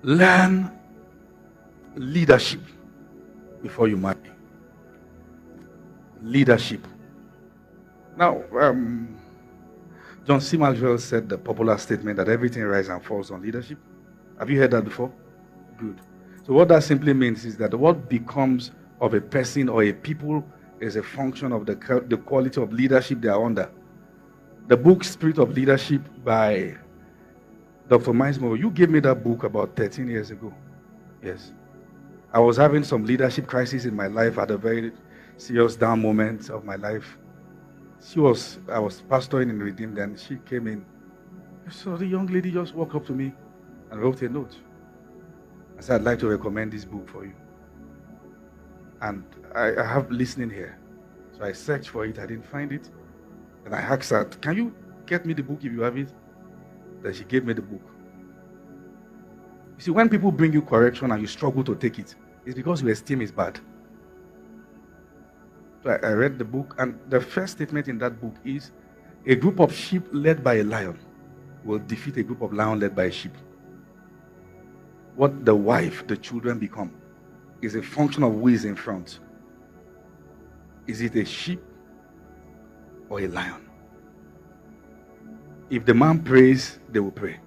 Learn leadership before you marry. Leadership. Now, John C. Maxwell said the popular statement that everything rises and falls on leadership. Have you heard that before? Good. So what that simply means is that what becomes of a person or a people is a function of the quality of leadership they are under. The book Spirit of Leadership by Dr. Miles Monroe, you gave me that book about 13 years ago. Yes. I was having some leadership crisis in my life at a very serious down moment of my life. I was pastoring in Redeemed, and she came in. So the young lady just walked up to me and wrote a note. I said, I'd like to recommend this book for you. And I have listening here. So I searched for it, I didn't find it. And I asked her, can you get me the book if you have it? Then she gave me the book. You see, when people bring you correction and you struggle to take it, it's because your esteem is bad. So I read the book, and the first statement in that book is, a group of sheep led by a lion will defeat a group of lions led by a sheep. What the wife, the children become, is a function of who is in front. Is it a sheep or a lion? If the man prays, they will pray.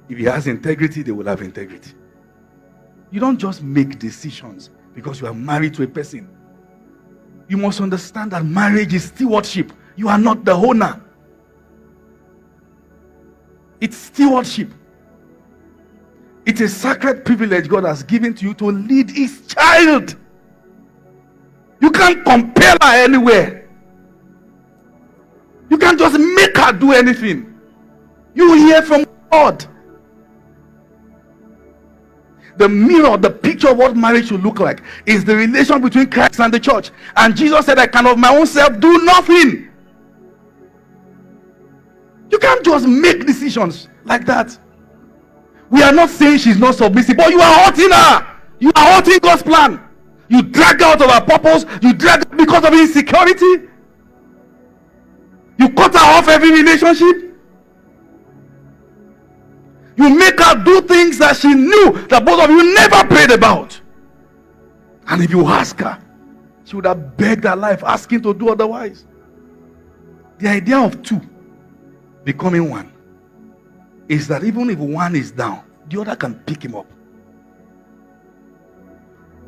If he has integrity, they will have integrity. You don't just make decisions because you are married to a person. You must understand that marriage is stewardship. You are not the owner. It's stewardship. It's a sacred privilege God has given to you to lead his child. You can't compel her anywhere. You can't just make her do anything. You hear from God. The mirror, the picture of what marriage should look like is the relation between Christ and the church. And Jesus said, I can of my own self do nothing. You can't just make decisions like that. We are not saying she's not submissive, but you are hurting her. You are hurting God's plan. You drag her out of her purpose. You drag her because of insecurity. You cut her off every relationship. You make her do things that she knew that both of you never prayed about. And if you ask her, she would have begged her life, asking to do otherwise. The idea of two becoming one is that even if one is down, the other can pick him up.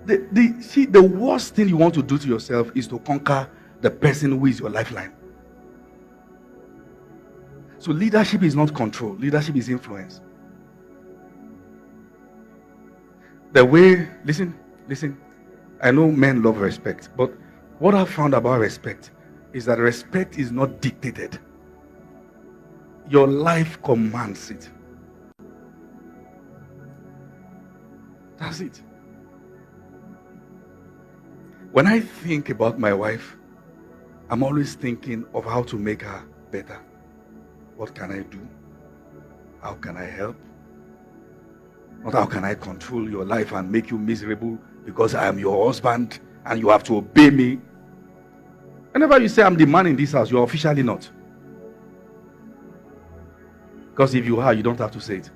The worst thing you want to do to yourself is to conquer the person who is your lifeline. So leadership is not control. Leadership is influence. The way, listen, I know men love respect, but what I've found about respect is that respect is not dictated. Your life commands it. That's it. When I think about my wife, I'm always thinking of how to make her better. What can I do? How can I help? Not how can I control your life and make you miserable because I am your husband and you have to obey me. Whenever you say I'm the man in this house, you're officially not. Because if you are, you don't have to say it.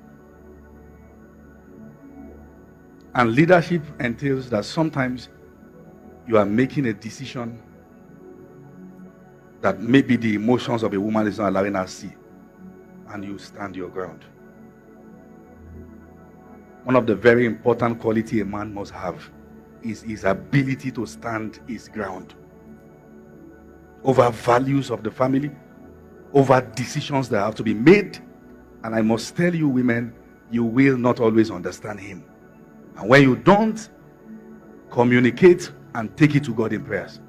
And leadership entails that sometimes you are making a decision that maybe the emotions of a woman is not allowing her to see, and you stand your ground. One of the very important qualities a man must have is his ability to stand his ground over values of the family, over decisions that have to be made. And I must tell you, women, you will not always understand him. And when you don't, communicate and take it to God in prayers.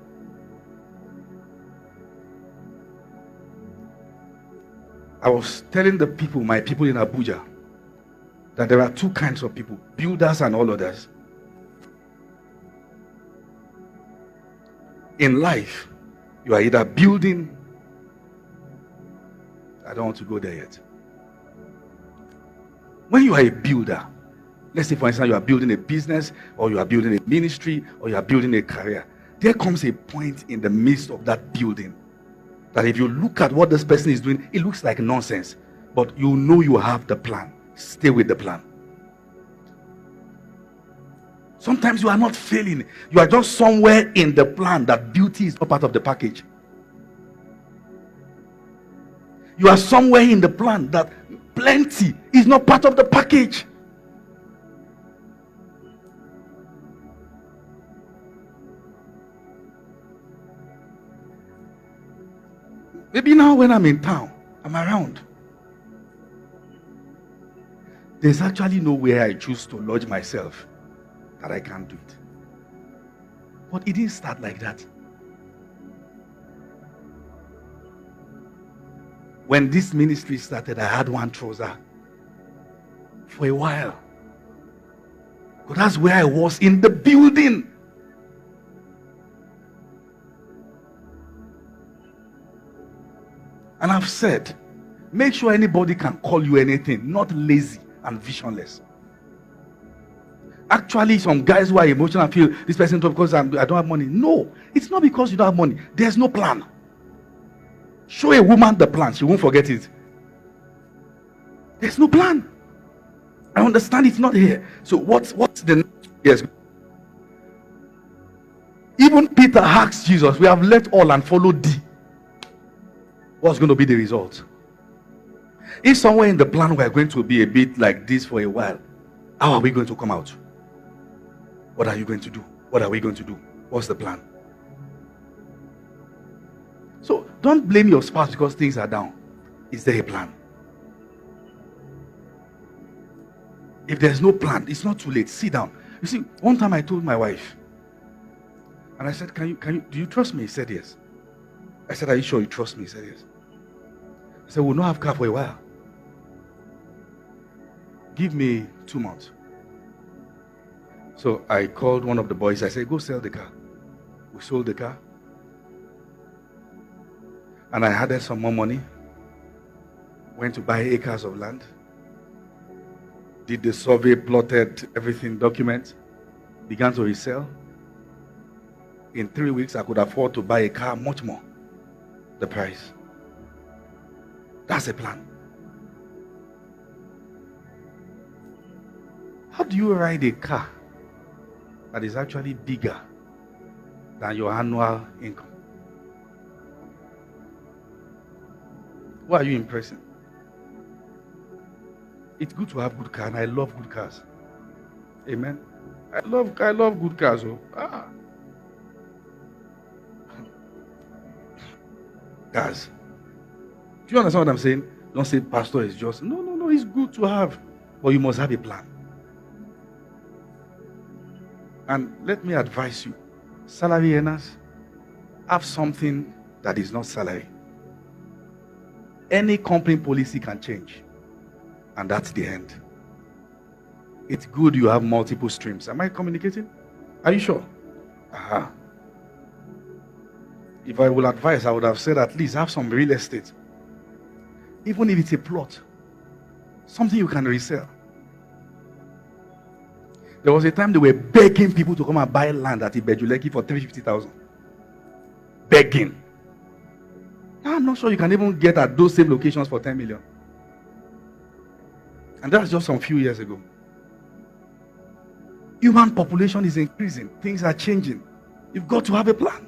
I was telling the people, my people in Abuja, that there are two kinds of people, builders and all others. In life, you are either building, I don't want to go there yet. When you are a builder, let's say for instance you are building a business, or you are building a ministry, or you are building a career, there comes a point in the midst of that building that if you look at what this person is doing, it looks like nonsense, but you know you have the plan. Stay with the plan. Sometimes you are not failing. You are just somewhere in the plan that beauty is not part of the package. You are somewhere in the plan that plenty is not part of the package. Maybe now when I'm in town, I'm around. There's actually nowhere I choose to lodge myself that I can't do it. But it didn't start like that. When this ministry started, I had one trouser for a while. But that's where I was in the building. And I've said, make sure anybody can call you anything, not lazy and visionless. Actually, some guys who are emotional feel this person because I don't have money. No, it's not because you don't have money. There's no plan. Show a woman the plan, she won't forget it. There's no plan. I understand it's not here. So what's the yes? Even Peter asked Jesus, we have left all and followed thee. What's going to be the result? If somewhere in the plan we're going to be a bit like this for a while, how are we going to come out? What are you going to do? What are we going to do? What's the plan? So don't blame your spouse because things are down. Is there a plan? If there's no plan, it's not too late. Sit down. You see, one time I told my wife, and I said, do you trust me? He said yes. I said, are you sure you trust me? He said yes. I said, we'll not have car for a while. Give me 2 months. So I called one of the boys. I said, go sell the car. We sold the car. And I added some more money. Went to buy acres of land. Did the survey, plotted everything, document. Began to resell. In 3 weeks, I could afford to buy a car much more the price. That's a plan. How do you ride a car that is actually bigger than your annual income? Who are you impressing? It's good to have good cars, and I love good cars. Amen. I love good cars. Cars. Do you understand what I'm saying? Don't say pastor is just. No, it's good to have. But you must have a plan. And let me advise you, salary earners, have something that is not salary. Any company policy can change. And that's the end. It's good you have multiple streams. Am I communicating? Are you sure? Aha. If I will advise, I would have said at least have some real estate. Even if it's a plot. Something you can resell. There was a time they were begging people to come and buy land at Ibejuleki for 350,000. Begging. Now I'm not sure you can even get at those same locations for 10 million. And that's just some few years ago. Human population is increasing. Things are changing. You've got to have a plan.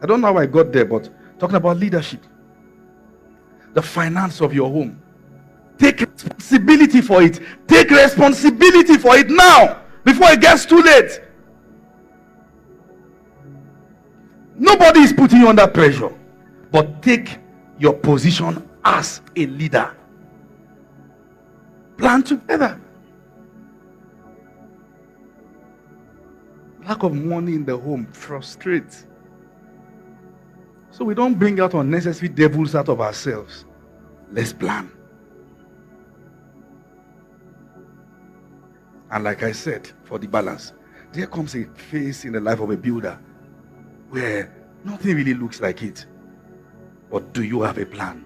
I don't know how I got there, but talking about leadership. The finance of your home. Take responsibility for it. Take responsibility for it now, before it gets too late. Nobody is putting you under pressure. But take your position as a leader. Plan together. Lack of money in the home frustrates. So we don't bring out unnecessary devils out of ourselves. Let's plan. And like I said, for the balance, there comes a phase in the life of a builder where nothing really looks like it. But do you have a plan?